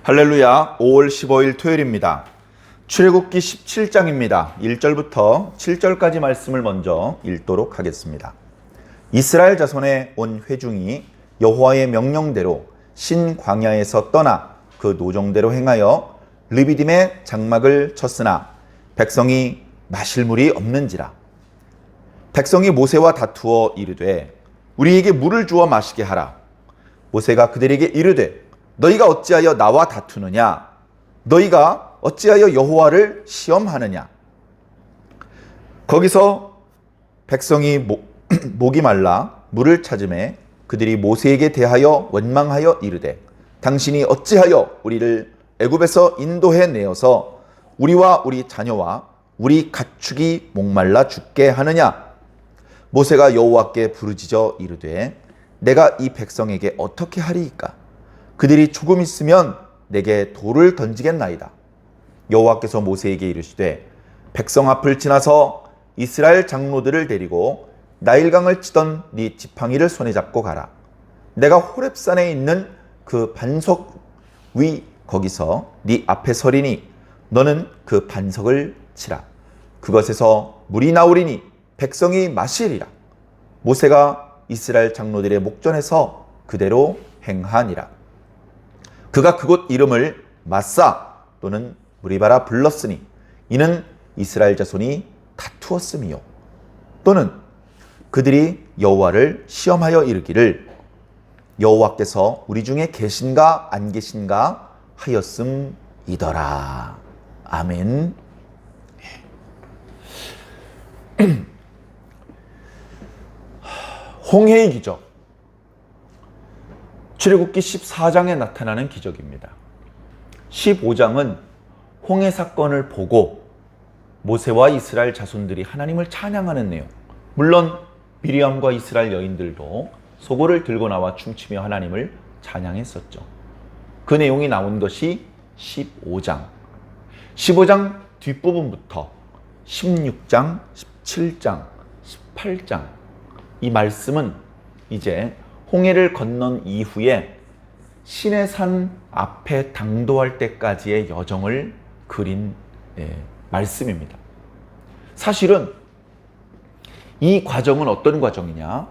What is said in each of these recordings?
할렐루야. 5월 15일 토요일입니다. 출애굽기 17장입니다. 1절부터 7절까지 말씀을 먼저 읽도록 하겠습니다. 이스라엘 자손의 온 회중이 여호와의 명령대로 신 광야에서 떠나 그 노정대로 행하여 르비딤의 장막을 쳤으나 백성이 마실 물이 없는지라. 백성이 모세와 다투어 이르되 우리에게 물을 주어 마시게 하라. 모세가 그들에게 이르되 너희가 어찌하여 나와 다투느냐? 너희가 어찌하여 여호와를 시험하느냐? 거기서 백성이 목이 말라 물을 찾음에 그들이 모세에게 대하여 원망하여 이르되 당신이 어찌하여 우리를 애굽에서 인도해 내어서 우리와 우리 자녀와 우리 가축이 목말라 죽게 하느냐? 모세가 여호와께 부르짖어 이르되 내가 이 백성에게 어떻게 하리이까? 그들이 조금 있으면 내게 돌을 던지겠나이다. 여호와께서 모세에게 이르시되 백성 앞을 지나서 이스라엘 장로들을 데리고 나일강을 치던 네 지팡이를 손에 잡고 가라. 내가 호렙산에 있는 그 반석 위 거기서 네 앞에 서리니 너는 그 반석을 치라. 그것에서 물이 나오리니 백성이 마시리라. 모세가 이스라엘 장로들의 목전에서 그대로 행하니라. 그가 그곳 이름을 마사 또는 무리바라 불렀으니 이는 이스라엘 자손이 다투었음이요. 또는 그들이 여호와를 시험하여 이르기를 여호와께서 우리 중에 계신가 안 계신가 하였음이더라. 아멘. 홍해의 기적. 출애굽기 14장에 나타나는 기적입니다. 15장은 홍해 사건을 보고 모세와 이스라엘 자손들이 하나님을 찬양하는 내용. 물론 미리암과 이스라엘 여인들도 소고를 들고 나와 춤추며 하나님을 찬양했었죠. 그 내용이 나온 것이 15장. 15장 뒷부분부터 16장, 17장, 18장. 이 말씀은 이제 홍해를 건넌 이후에 시내산 앞에 당도할 때까지의 여정을 그린 말씀입니다. 사실은 이 과정은 어떤 과정이냐?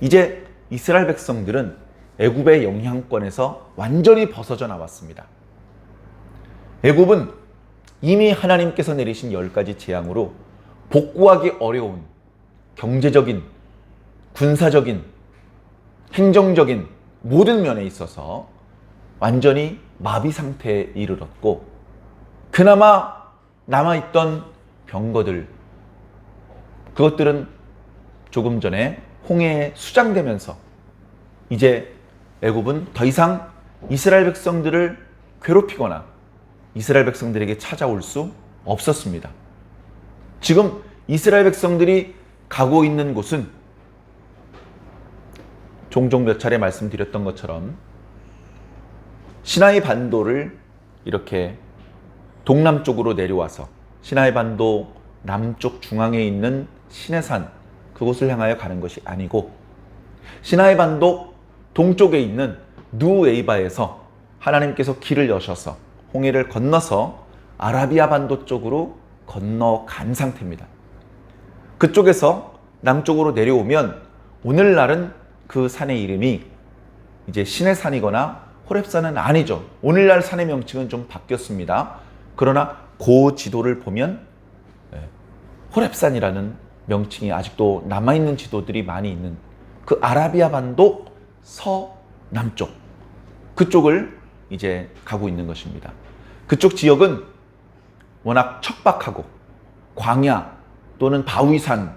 이제 이스라엘 백성들은 애굽의 영향권에서 완전히 벗어져 나왔습니다. 애굽은 이미 하나님께서 내리신 10가지 재앙으로 복구하기 어려운 경제적인, 군사적인, 행정적인 모든 면에 있어서 완전히 마비 상태에 이르렀고 그나마 남아있던 병거들 그것들은 조금 전에 홍해에 수장되면서 이제 애굽은 더 이상 이스라엘 백성들을 괴롭히거나 이스라엘 백성들에게 찾아올 수 없었습니다. 지금 이스라엘 백성들이 가고 있는 곳은 종종 몇 차례 말씀드렸던 것처럼 시나이 반도를 이렇게 동남쪽으로 내려와서 시나이 반도 남쪽 중앙에 있는 시내산 그곳을 향하여 가는 것이 아니고 시나이 반도 동쪽에 있는 누에이바에서 하나님께서 길을 여셔서 홍해를 건너서 아라비아 반도 쪽으로 건너간 상태입니다. 그쪽에서 남쪽으로 내려오면 오늘날은 그 산의 이름이 이제 시내산이거나 호렙산은 아니죠. 오늘날 산의 명칭은 좀 바뀌었습니다. 그러나 그 지도를 보면 호렙산이라는 명칭이 아직도 남아있는 지도들이 많이 있는 그 아라비아 반도 서남쪽 그쪽을 이제 가고 있는 것입니다. 그쪽 지역은 워낙 척박하고 광야 또는 바위산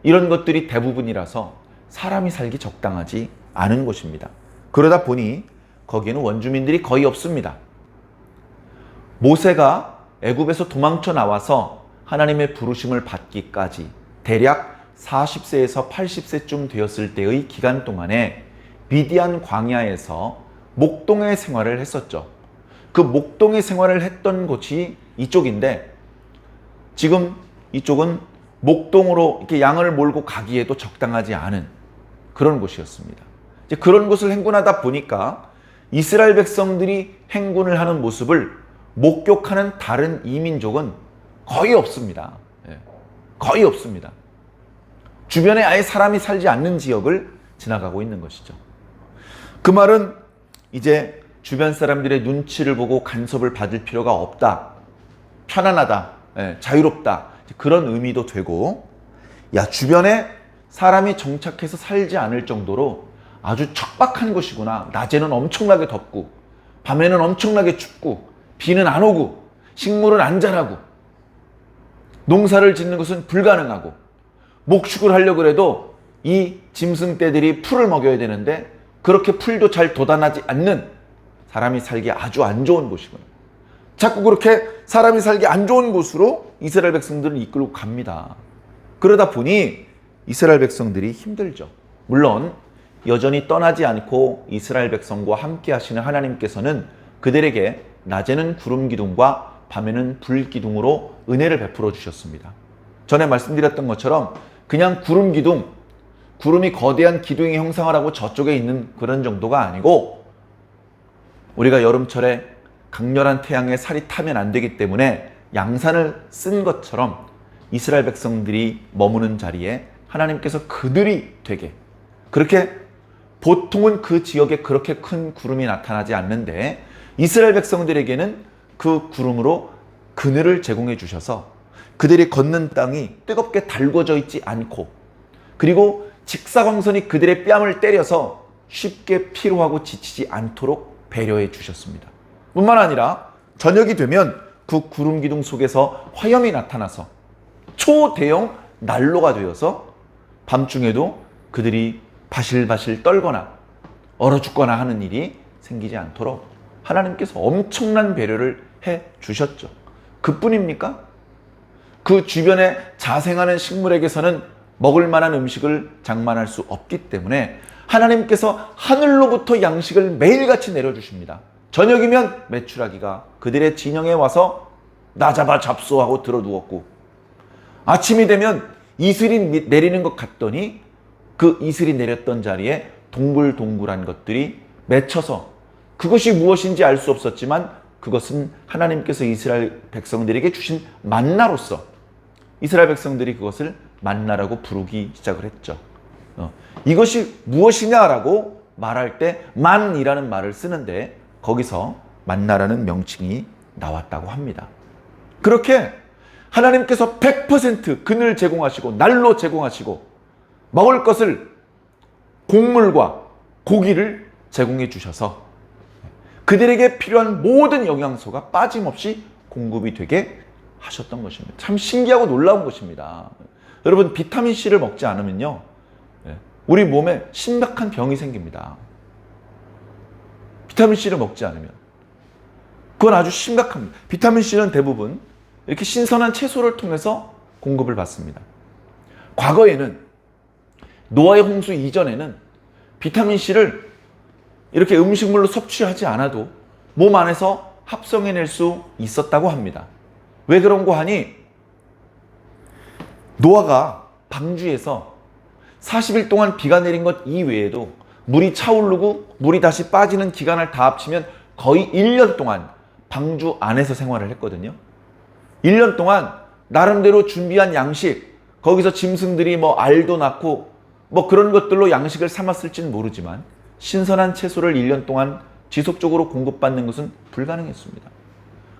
이런 것들이 대부분이라서 사람이 살기 적당하지 않은 곳입니다. 그러다 보니 거기에는 원주민들이 거의 없습니다. 모세가 애굽에서 도망쳐 나와서 하나님의 부르심을 받기까지 대략 40세에서 80세쯤 되었을 때의 기간 동안에 미디안 광야에서 목동의 생활을 했었죠. 그 목동의 생활을 했던 곳이 이쪽인데 지금 이쪽은 목동으로 이렇게 양을 몰고 가기에도 적당하지 않은 그런 곳이었습니다. 이제 그런 곳을 행군하다 보니까 이스라엘 백성들이 행군을 하는 모습을 목격하는 다른 이민족은 거의 없습니다. 거의 없습니다. 주변에 아예 사람이 살지 않는 지역을 지나가고 있는 것이죠. 그 말은 이제 주변 사람들의 눈치를 보고 간섭을 받을 필요가 없다. 편안하다. 자유롭다. 그런 의미도 되고, 야, 주변에 사람이 정착해서 살지 않을 정도로 아주 척박한 곳이구나. 낮에는 엄청나게 덥고 밤에는 엄청나게 춥고 비는 안 오고 식물은 안 자라고 농사를 짓는 것은 불가능하고 목축을 하려고 해도 이 짐승떼들이 풀을 먹여야 되는데 그렇게 풀도 잘 돋아나지 않는 사람이 살기 아주 안 좋은 곳이구나. 자꾸 그렇게 사람이 살기 안 좋은 곳으로 이스라엘 백성들을 이끌고 갑니다. 그러다 보니 이스라엘 백성들이 힘들죠. 물론 여전히 떠나지 않고 이스라엘 백성과 함께 하시는 하나님께서는 그들에게 낮에는 구름 기둥과 밤에는 불 기둥으로 은혜를 베풀어 주셨습니다. 전에 말씀드렸던 것처럼 그냥 구름 기둥, 구름이 거대한 기둥의 형상을 하고 저쪽에 있는 그런 정도가 아니고, 우리가 여름철에 강렬한 태양에 살이 타면 안 되기 때문에 양산을 쓴 것처럼 이스라엘 백성들이 머무는 자리에 하나님께서 그들이 되게, 그렇게 보통은 그 지역에 그렇게 큰 구름이 나타나지 않는데 이스라엘 백성들에게는 그 구름으로 그늘을 제공해 주셔서 그들이 걷는 땅이 뜨겁게 달궈져 있지 않고, 그리고 직사광선이 그들의 뺨을 때려서 쉽게 피로하고 지치지 않도록 배려해 주셨습니다. 뿐만 아니라 저녁이 되면 그 구름 기둥 속에서 화염이 나타나서 초대형 난로가 되어서 밤중에도 그들이 바실바실 떨거나 얼어 죽거나 하는 일이 생기지 않도록 하나님께서 엄청난 배려를 해 주셨죠. 그뿐입니까? 그 주변에 자생하는 식물에게서는 먹을 만한 음식을 장만할 수 없기 때문에 하나님께서 하늘로부터 양식을 매일같이 내려주십니다. 저녁이면 메추라기가 그들의 진영에 와서 나 잡아 잡수하고 들어누웠고, 아침이 되면 이슬이 내리는 것 같더니 그 이슬이 내렸던 자리에 동글동글한 것들이 맺혀서, 그것이 무엇인지 알 수 없었지만 그것은 하나님께서 이스라엘 백성들에게 주신 만나로서 이스라엘 백성들이 그것을 만나라고 부르기 시작을 했죠. 이것이 무엇이냐라고 말할 때 만이라는 말을 쓰는데 거기서 만나라는 명칭이 나왔다고 합니다. 그렇게 하나님께서 100% 그늘 제공하시고 날로 제공하시고 먹을 것을 곡물과 고기를 제공해 주셔서 그들에게 필요한 모든 영양소가 빠짐없이 공급이 되게 하셨던 것입니다. 참 신기하고 놀라운 것입니다. 여러분, 비타민C를 먹지 않으면요, 우리 몸에 심각한 병이 생깁니다. 비타민C를 먹지 않으면. 그건 아주 심각합니다. 비타민C는 대부분 이렇게 신선한 채소를 통해서 공급을 받습니다. 과거에는, 노아의 홍수 이전에는 비타민C를 이렇게 음식물로 섭취하지 않아도 몸 안에서 합성해낼 수 있었다고 합니다. 왜 그런고 하니, 노아가 방주에서 40일 동안 비가 내린 것 이외에도 물이 차오르고 물이 다시 빠지는 기간을 다 합치면 거의 1년 동안 방주 안에서 생활을 했거든요. 1년 동안 나름대로 준비한 양식, 거기서 짐승들이 알도 낳고 그런 것들로 양식을 삼았을지는 모르지만 신선한 채소를 1년 동안 지속적으로 공급받는 것은 불가능했습니다.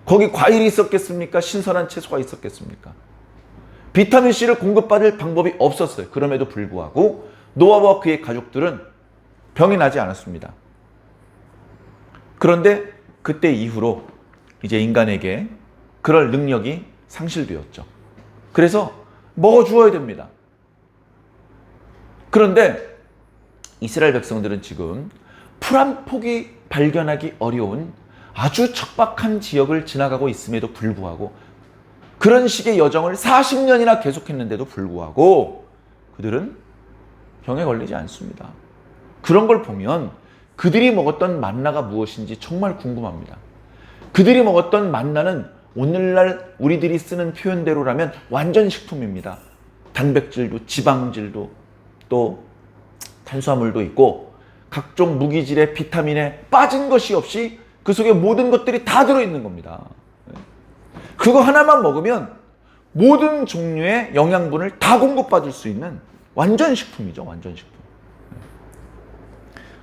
거기 과일이 있었겠습니까? 신선한 채소가 있었겠습니까? 비타민C를 공급받을 방법이 없었어요. 그럼에도 불구하고 노아와 그의 가족들은 병이 나지 않았습니다. 그런데 그때 이후로 이제 인간에게 그럴 능력이 상실되었죠. 그래서 먹어주어야 됩니다. 그런데 이스라엘 백성들은 지금 풀 한 폭이 발견하기 어려운 아주 척박한 지역을 지나가고 있음에도 불구하고, 그런 식의 여정을 40년이나 계속했는데도 불구하고 그들은 병에 걸리지 않습니다. 그런 걸 보면 그들이 먹었던 만나가 무엇인지 정말 궁금합니다. 그들이 먹었던 만나는 오늘날 우리들이 쓰는 표현대로라면 완전 식품입니다. 단백질도 지방질도 또 탄수화물도 있고, 각종 무기질에 비타민에 빠진 것이 없이 그 속에 모든 것들이 다 들어있는 겁니다. 그거 하나만 먹으면 모든 종류의 영양분을 다 공급받을 수 있는 완전 식품이죠. 완전 식품.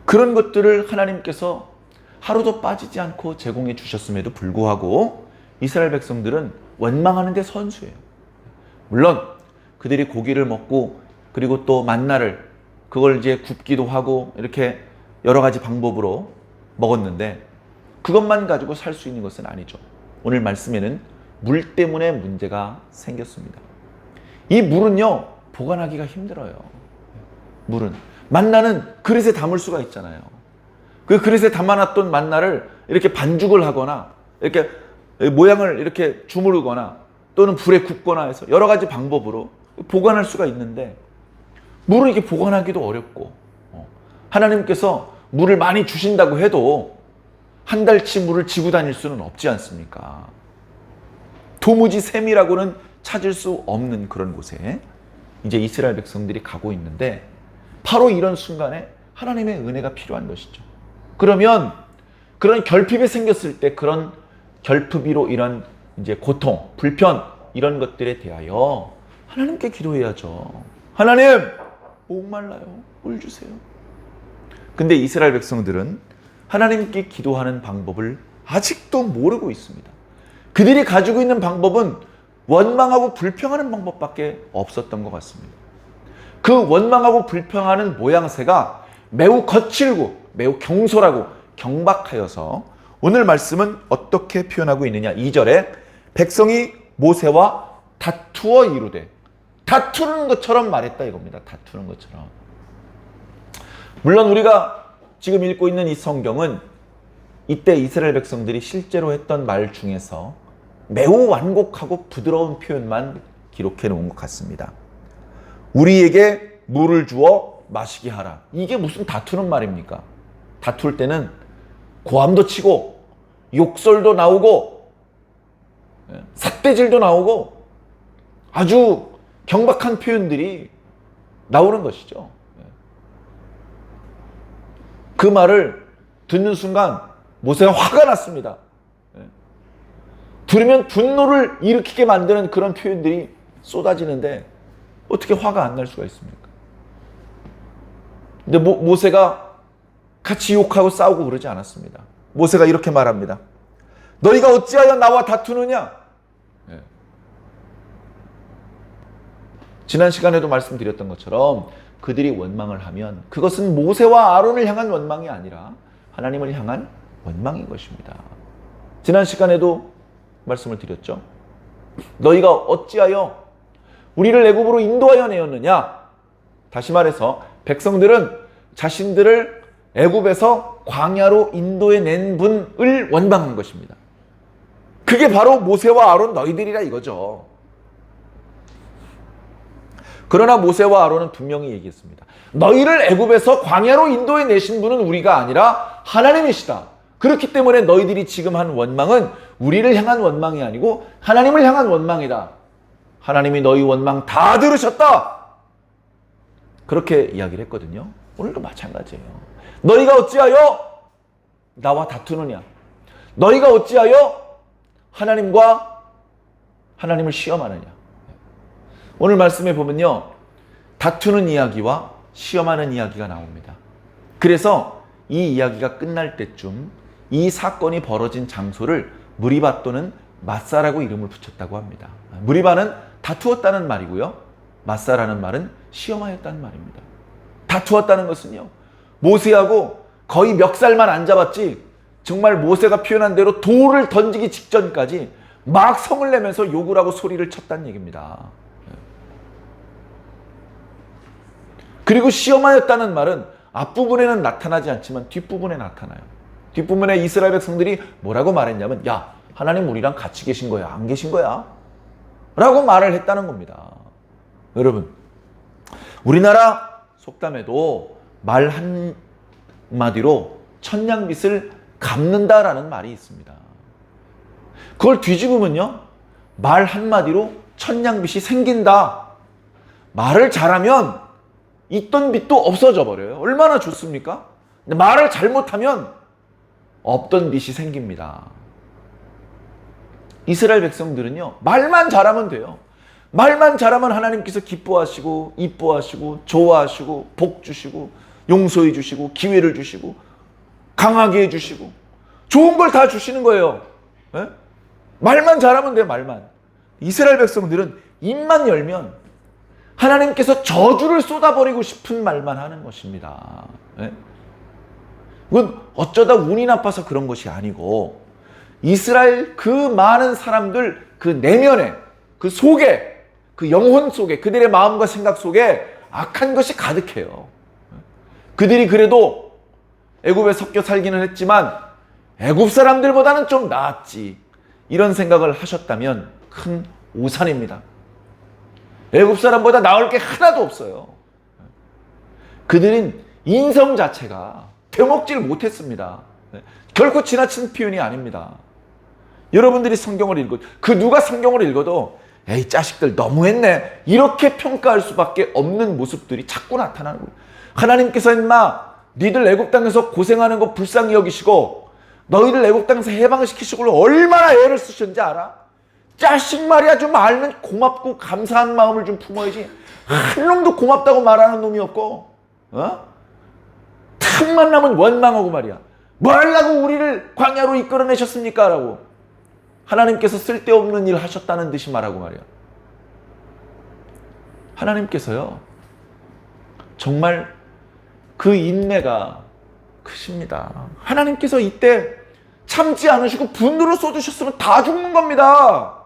그런 것들을 하나님께서 하루도 빠지지 않고 제공해 주셨음에도 불구하고 이스라엘 백성들은 원망하는 데 선수예요. 물론 그들이 고기를 먹고 그리고 또 만나를 그걸 이제 굽기도 하고 이렇게 여러 가지 방법으로 먹었는데 그것만 가지고 살 수 있는 것은 아니죠. 오늘 말씀에는 물 때문에 문제가 생겼습니다. 이 물은요, 보관하기가 힘들어요. 물은. 만나는 그릇에 담을 수가 있잖아요. 그 그릇에 담아놨던 만나를 이렇게 반죽을 하거나 이렇게 모양을 이렇게 주무르거나 또는 불에 굽거나 해서 여러 가지 방법으로 보관할 수가 있는데 물을 이렇게 보관하기도 어렵고 하나님께서 물을 많이 주신다고 해도 한 달치 물을 지고 다닐 수는 없지 않습니까? 도무지 셈이라고는 찾을 수 없는 그런 곳에 이제 이스라엘 백성들이 가고 있는데 바로 이런 순간에 하나님의 은혜가 필요한 것이죠. 그러면 그런 결핍이 생겼을 때 그런 결핍으로 이런 이제 고통, 불편 이런 것들에 대하여 하나님께 기도해야죠. 하나님, 목말라요. 물 주세요. 근데 이스라엘 백성들은 하나님께 기도하는 방법을 아직도 모르고 있습니다. 그들이 가지고 있는 방법은 원망하고 불평하는 방법밖에 없었던 것 같습니다. 그 원망하고 불평하는 모양새가 매우 거칠고 매우 경솔하고 경박하여서 오늘 말씀은 어떻게 표현하고 있느냐. 2절에 백성이 모세와 다투어 이르되, 다투는 것처럼 말했다 이겁니다. 다투는 것처럼. 물론 우리가 지금 읽고 있는 이 성경은 이때 이스라엘 백성들이 실제로 했던 말 중에서 매우 완곡하고 부드러운 표현만 기록해 놓은 것 같습니다. 우리에게 물을 주어 마시게 하라. 이게 무슨 다투는 말입니까? 다툴 때는 고함도 치고 욕설도 나오고 삿대질도 나오고 아주 경박한 표현들이 나오는 것이죠. 그 말을 듣는 순간 모세가 화가 났습니다. 들으면 분노를 일으키게 만드는 그런 표현들이 쏟아지는데 어떻게 화가 안 날 수가 있습니까? 근데 모세가 같이 욕하고 싸우고 그러지 않았습니다. 모세가 이렇게 말합니다. 너희가 어찌하여 나와 다투느냐? 지난 시간에도 말씀드렸던 것처럼 그들이 원망을 하면 그것은 모세와 아론을 향한 원망이 아니라 하나님을 향한 원망인 것입니다. 지난 시간에도 말씀을 드렸죠. 너희가 어찌하여 우리를 애굽으로 인도하여 내었느냐? 다시 말해서 백성들은 자신들을 애굽에서 광야로 인도해 낸 분을 원망한 것입니다. 그게 바로 모세와 아론 너희들이라 이거죠. 그러나 모세와 아론은 분명히 얘기했습니다. 너희를 애굽에서 광야로 인도해 내신 분은 우리가 아니라 하나님이시다. 그렇기 때문에 너희들이 지금 한 원망은 우리를 향한 원망이 아니고 하나님을 향한 원망이다. 하나님이 너희 원망 다 들으셨다. 그렇게 이야기를 했거든요. 오늘도 마찬가지예요. 너희가 어찌하여 나와 다투느냐? 너희가 어찌하여 하나님을 시험하느냐? 오늘 말씀에 보면요, 다투는 이야기와 시험하는 이야기가 나옵니다. 그래서 이 이야기가 끝날 때쯤 이 사건이 벌어진 장소를 무리바 또는 마사라고 이름을 붙였다고 합니다. 무리바는 다투었다는 말이고요, 마사라는 말은 시험하였다는 말입니다. 다투었다는 것은요, 모세하고 거의 멱살만 안 잡았지 정말 모세가 표현한 대로 돌을 던지기 직전까지 막 성을 내면서 욕을 하고 소리를 쳤다는 얘기입니다. 그리고 시험하였다는 말은 앞부분에는 나타나지 않지만 뒷부분에 나타나요. 뒷부분에 이스라엘 백성들이 뭐라고 말했냐면, 야, 하나님 우리랑 같이 계신 거야? 안 계신 거야? 라고 말을 했다는 겁니다. 여러분, 우리나라 속담에도 말 한마디로 천냥빚을 갚는다라는 말이 있습니다. 그걸 뒤집으면요, 말 한마디로 천냥빚이 생긴다. 말을 잘하면 있던 빚도 없어져 버려요. 얼마나 좋습니까? 근데 말을 잘못하면 없던 빛이 생깁니다. 이스라엘 백성들은요, 말만 잘하면 돼요. 말만 잘하면 하나님께서 기뻐하시고 이뻐하시고 좋아하시고 복 주시고 용서해 주시고 기회를 주시고 강하게 해주시고 좋은 걸 다 주시는 거예요. 에? 말만 잘하면 돼요. 말만. 이스라엘 백성들은 입만 열면 하나님께서 저주를 쏟아버리고 싶은 말만 하는 것입니다. 에? 그건 어쩌다 운이 나빠서 그런 것이 아니고 이스라엘 그 많은 사람들 그 내면에 그 속에 그 영혼 속에 그들의 마음과 생각 속에 악한 것이 가득해요. 그들이 그래도 애굽에 섞여 살기는 했지만 애굽 사람들보다는 좀 나았지, 이런 생각을 하셨다면 큰 오산입니다. 애굽 사람보다 나을 게 하나도 없어요. 그들은 인성 자체가 되먹질 못했습니다. 결코 지나친 표현이 아닙니다. 여러분들이 성경을 읽고 그 누가 성경을 읽어도 에이 자식들 너무했네 이렇게 평가할 수밖에 없는 모습들이 자꾸 나타나는 거예요. 하나님께서 인마 니들 애굽 땅에서 고생하는 거 불쌍히 여기시고 너희들 애굽 땅에서 해방시키시고 얼마나 애를 쓰셨는지 알아? 자식 말이야 좀 알면 고맙고 감사한 마음을 좀 품어야지. 한 놈도 고맙다고 말하는 놈이 없고 틈만 나면 원망하고 말이야. 뭐 하려고 우리를 광야로 이끌어내셨습니까? 라고 하나님께서 쓸데없는 일 하셨다는 듯이 말하고 말이야. 하나님께서요 정말 그 인내가 크십니다. 하나님께서 이때 참지 않으시고 분노를 쏟으셨으면 다 죽는 겁니다.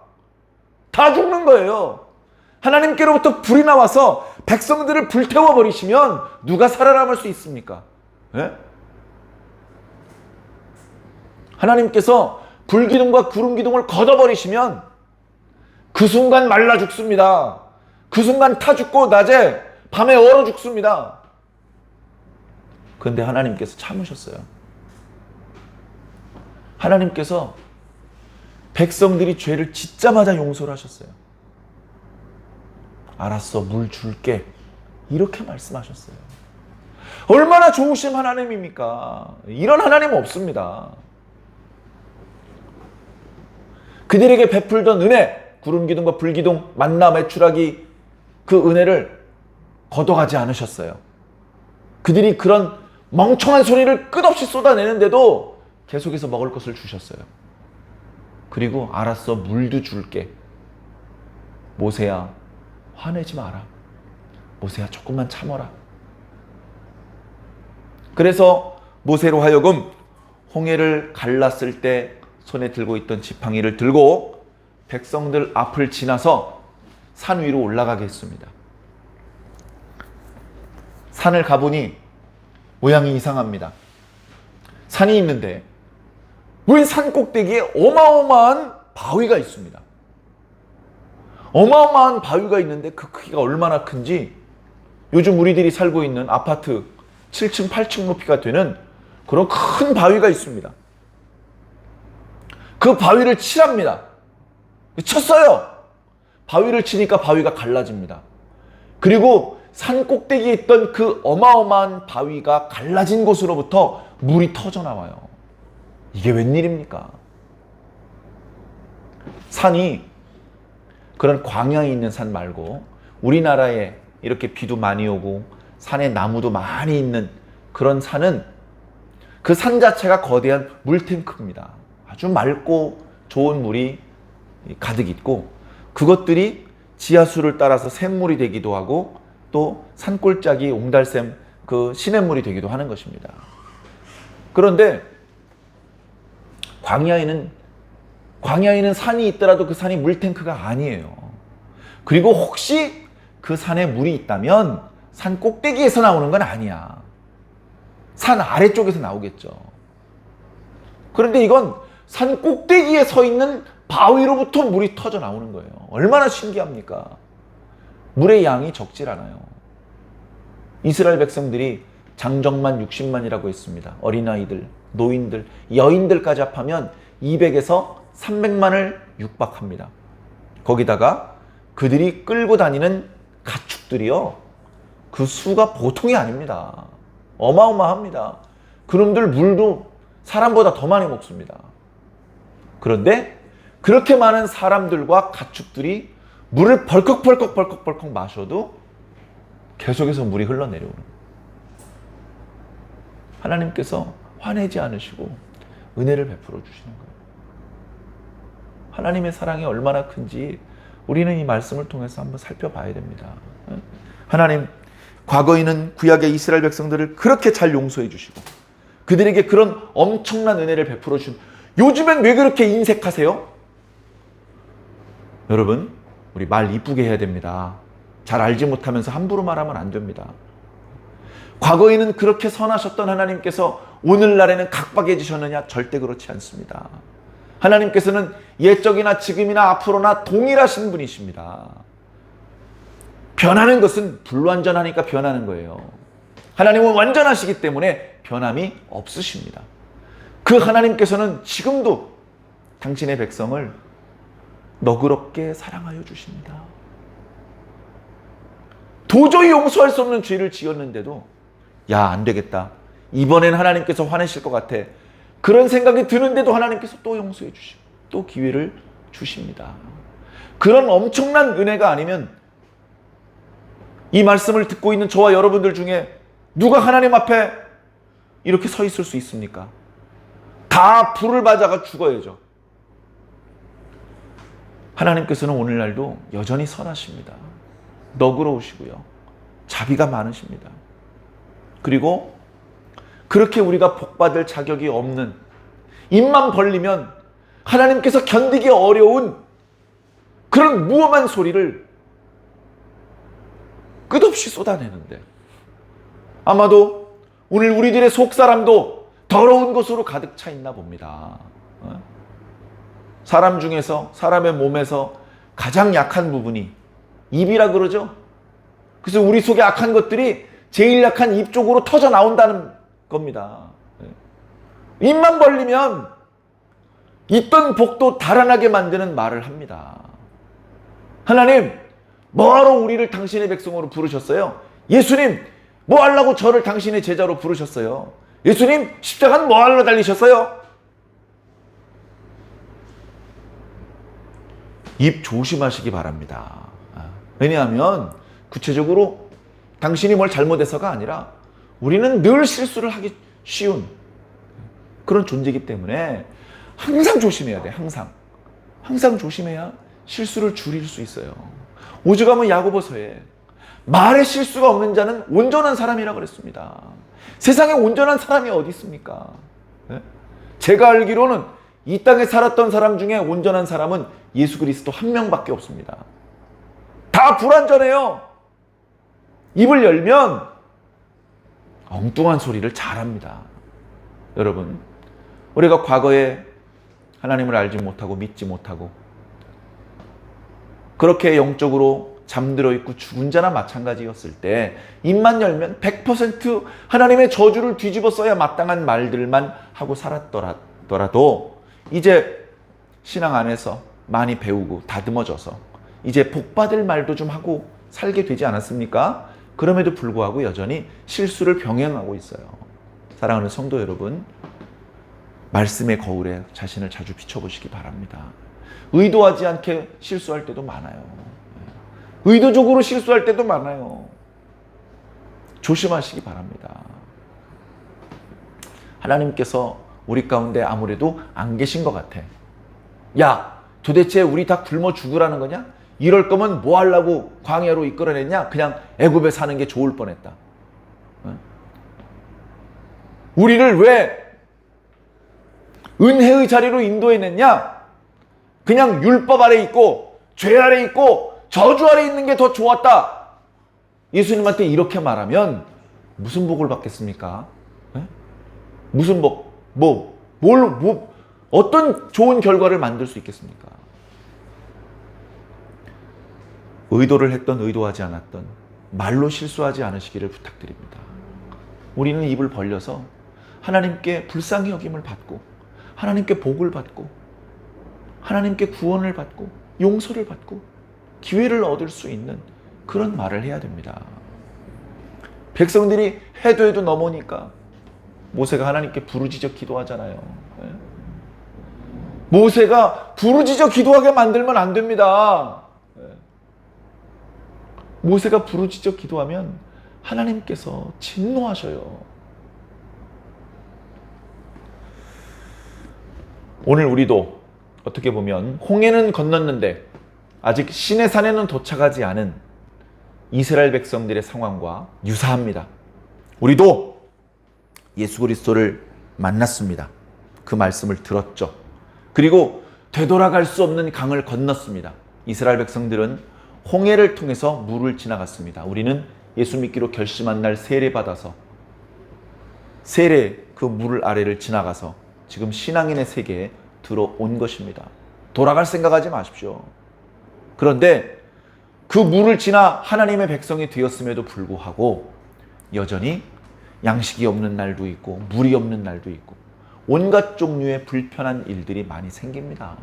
다 죽는 거예요. 하나님께로부터 불이 나와서 백성들을 불태워버리시면 누가 살아남을 수 있습니까? 예? 하나님께서 불기둥과 구름기둥을 걷어버리시면 그 순간 말라 죽습니다. 그 순간 타 죽고 낮에 밤에 얼어 죽습니다. 그런데 하나님께서 참으셨어요. 하나님께서 백성들이 죄를 짓자마자 용서를 하셨어요. 알았어, 물 줄게. 이렇게 말씀하셨어요. 얼마나 좋으신 하나님입니까? 이런 하나님 없습니다. 그들에게 베풀던 은혜, 구름기둥과 불기둥, 만나 메추라기 그 은혜를 거둬가지 않으셨어요. 그들이 그런 멍청한 소리를 끝없이 쏟아내는데도 계속해서 먹을 것을 주셨어요. 그리고 알았어, 물도 줄게. 모세야, 화내지 마라. 모세야, 조금만 참아라. 그래서 모세로 하여금 홍해를 갈랐을 때 손에 들고 있던 지팡이를 들고 백성들 앞을 지나서 산 위로 올라가게 했습니다. 산을 가보니 모양이 이상합니다. 산이 있는데 웬 산 꼭대기에 어마어마한 바위가 있습니다. 어마어마한 바위가 있는데 그 크기가 얼마나 큰지 요즘 우리들이 살고 있는 아파트 7층, 8층 높이가 되는 그런 큰 바위가 있습니다. 그 바위를 치랍니다. 쳤어요. 바위를 치니까 바위가 갈라집니다. 그리고 산 꼭대기에 있던 그 어마어마한 바위가 갈라진 곳으로부터 물이 터져나와요. 이게 웬일입니까? 산이 그런 광야에 있는 산 말고 우리나라에 이렇게 비도 많이 오고 산에 나무도 많이 있는 그런 산은 그 산 자체가 거대한 물탱크입니다. 아주 맑고 좋은 물이 가득 있고 그것들이 지하수를 따라서 샘물이 되기도 하고 또 산골짜기 옹달샘 그 시냇물이 되기도 하는 것입니다. 그런데 광야에는 산이 있더라도 그 산이 물탱크가 아니에요. 그리고 혹시 그 산에 물이 있다면 산 꼭대기에서 나오는 건 아니야. 산 아래쪽에서 나오겠죠. 그런데 이건 산 꼭대기에 서 있는 바위로부터 물이 터져 나오는 거예요. 얼마나 신기합니까? 물의 양이 적질 않아요. 이스라엘 백성들이 장정만 60만이라고 했습니다. 어린아이들, 노인들, 여인들까지 합하면 200에서 300만을 육박합니다. 거기다가 그들이 끌고 다니는 가축들이요, 그 수가 보통이 아닙니다. 어마어마합니다. 그놈들 물도 사람보다 더 많이 먹습니다. 그런데 그렇게 많은 사람들과 가축들이 물을 벌컥 마셔도 계속해서 물이 흘러내려오는 거예요. 하나님께서 화내지 않으시고 은혜를 베풀어 주시는 거예요. 하나님의 사랑이 얼마나 큰지 우리는 이 말씀을 통해서 한번 살펴봐야 됩니다. 하나님, 과거에는 구약의 이스라엘 백성들을 그렇게 잘 용서해 주시고 그들에게 그런 엄청난 은혜를 베풀어 주신, 요즘엔 왜 그렇게 인색하세요? 여러분, 우리 말 이쁘게 해야 됩니다. 잘 알지 못하면서 함부로 말하면 안 됩니다. 과거에는 그렇게 선하셨던 하나님께서 오늘날에는 각박해지셨느냐? 절대 그렇지 않습니다. 하나님께서는 옛적이나 지금이나 앞으로나 동일하신 분이십니다. 변하는 것은 불완전하니까 변하는 거예요. 하나님은 완전하시기 때문에 변함이 없으십니다. 그 하나님께서는 지금도 당신의 백성을 너그럽게 사랑하여 주십니다. 도저히 용서할 수 없는 죄를 지었는데도 야, 안 되겠다, 이번엔 하나님께서 화내실 것 같아, 그런 생각이 드는데도 하나님께서 또 용서해 주시고 또 기회를 주십니다. 그런 엄청난 은혜가 아니면 이 말씀을 듣고 있는 저와 여러분들 중에 누가 하나님 앞에 이렇게 서 있을 수 있습니까? 다 불을 맞아가 죽어야죠. 하나님께서는 오늘날도 여전히 선하십니다. 너그러우시고요, 자비가 많으십니다. 그리고 그렇게 우리가 복받을 자격이 없는, 입만 벌리면 하나님께서 견디기 어려운 그런 무엄한 소리를 끝없이 쏟아내는데, 아마도 오늘 우리들의 속사람도 더러운 것으로 가득 차 있나 봅니다. 사람 중에서, 사람의 몸에서 가장 약한 부분이 입이라 그러죠. 그래서 우리 속에 악한 것들이 제일 약한 입 쪽으로 터져 나온다는 겁니다. 입만 벌리면 있던 복도 달아나게 만드는 말을 합니다. 하나님, 뭐하러 우리를 당신의 백성으로 부르셨어요? 예수님, 뭐 하려고 저를 당신의 제자로 부르셨어요? 예수님, 십자가는 뭐 하러 달리셨어요? 입 조심하시기 바랍니다. 왜냐하면 구체적으로 당신이 뭘 잘못해서가 아니라 우리는 늘 실수를 하기 쉬운 그런 존재이기 때문에 항상 조심해야 돼. 항상 조심해야 실수를 줄일 수 있어요. 오죽하면 야고보서에 말에 실수가 없는 자는 온전한 사람이라 그랬습니다. 세상에 온전한 사람이 어디 있습니까? 제가 알기로는 이 땅에 살았던 사람 중에 온전한 사람은 예수 그리스도 한 명밖에 없습니다. 다 불완전해요. 입을 열면 엉뚱한 소리를 잘합니다. 여러분, 우리가 과거에 하나님을 알지 못하고 믿지 못하고 그렇게 영적으로 잠들어 있고 죽은 자나 마찬가지였을 때 입만 열면 100% 하나님의 저주를 뒤집어 써야 마땅한 말들만 하고 살았더라도 이제 신앙 안에서 많이 배우고 다듬어져서 이제 복받을 말도 좀 하고 살게 되지 않았습니까? 그럼에도 불구하고 여전히 실수를 병행하고 있어요. 사랑하는 성도 여러분, 말씀의 거울에 자신을 자주 비춰보시기 바랍니다. 의도하지 않게 실수할 때도 많아요. 의도적으로 실수할 때도 많아요. 조심하시기 바랍니다. 하나님께서 우리 가운데 아무래도 안 계신 것 같아. 야, 도대체 우리 다 굶어 죽으라는 거냐? 이럴 거면 뭐 하려고 광야로 이끌어냈냐? 그냥 애굽에 사는 게 좋을 뻔했다. 우리를 왜 은혜의 자리로 인도해냈냐? 그냥 율법 아래 있고 죄 아래 있고 저주 아래 있는 게 더 좋았다. 예수님한테 이렇게 말하면 무슨 복을 받겠습니까? 무슨 복? 어떤 좋은 결과를 만들 수 있겠습니까? 의도를 했던 의도하지 않았던 말로 실수하지 않으시기를 부탁드립니다. 우리는 입을 벌려서 하나님께 불쌍히 여김을 받고 하나님께 복을 받고 하나님께 구원을 받고 용서를 받고 기회를 얻을 수 있는 그런 말을 해야 됩니다. 백성들이 해도 넘으니까 모세가 하나님께 부르짖어 기도하잖아요. 모세가 부르짖어 기도하게 만들면 안 됩니다. 모세가 부르짖어 기도하면 하나님께서 진노하셔요. 오늘 우리도 어떻게 보면 홍해는 건넜는데 아직 시내산에는 도착하지 않은 이스라엘 백성들의 상황과 유사합니다. 우리도 예수 그리스도를 만났습니다. 그 말씀을 들었죠. 그리고 되돌아갈 수 없는 강을 건넜습니다. 이스라엘 백성들은 홍해를 통해서 물을 지나갔습니다. 우리는 예수 믿기로 결심한 날 세례받아서 세례 그 물 아래를 지나가서 지금 신앙인의 세계에 들어온 것입니다. 돌아갈 생각하지 마십시오. 그런데 그 물을 지나 하나님의 백성이 되었음에도 불구하고 여전히 양식이 없는 날도 있고 물이 없는 날도 있고 온갖 종류의 불편한 일들이 많이 생깁니다.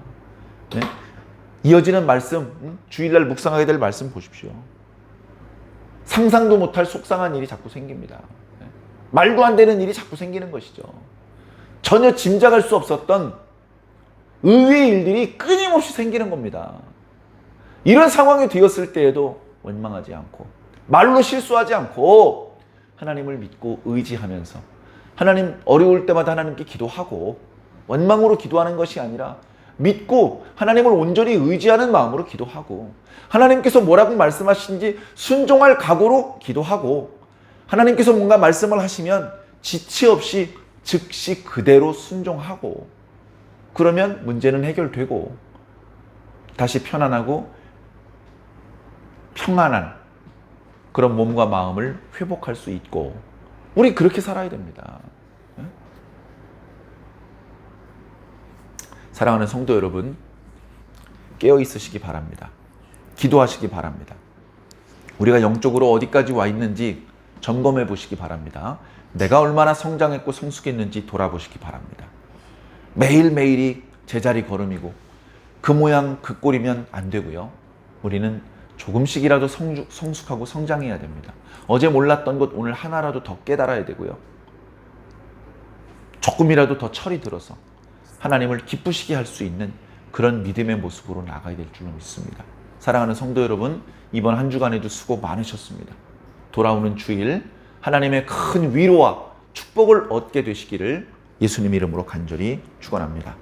네? 이어지는 말씀, 주일날 묵상하게 될 말씀 보십시오. 상상도 못할 속상한 일이 자꾸 생깁니다. 네? 말도 안 되는 일이 자꾸 생기는 것이죠. 전혀 짐작할 수 없었던 의외의 일들이 끊임없이 생기는 겁니다. 이런 상황이 되었을 때에도 원망하지 않고 말로 실수하지 않고 하나님을 믿고 의지하면서 하나님 어려울 때마다 하나님께 기도하고 원망으로 기도하는 것이 아니라 믿고 하나님을 온전히 의지하는 마음으로 기도하고 하나님께서 뭐라고 말씀하시는지 순종할 각오로 기도하고 하나님께서 뭔가 말씀을 하시면 지체 없이 즉시 그대로 순종하고 그러면 문제는 해결되고 다시 편안하고 평안한 그런 몸과 마음을 회복할 수 있고 우리 그렇게 살아야 됩니다. 사랑하는 성도 여러분, 깨어 있으시기 바랍니다. 기도하시기 바랍니다. 우리가 영적으로 어디까지 와 있는지 점검해 보시기 바랍니다. 내가 얼마나 성장했고 성숙했는지 돌아보시기 바랍니다. 매일매일이 제자리 걸음이고 그 모양 그 꼴이면 안 되고요. 우리는 조금씩이라도 성숙하고 성장해야 됩니다. 어제 몰랐던 것 오늘 하나라도 더 깨달아야 되고요. 조금이라도 더 철이 들어서 하나님을 기쁘시게 할 수 있는 그런 믿음의 모습으로 나가야 될 줄로 믿습니다. 사랑하는 성도 여러분, 이번 한 주간에도 수고 많으셨습니다. 돌아오는 주일 하나님의 큰 위로와 축복을 얻게 되시기를 예수님 이름으로 간절히 축원합니다.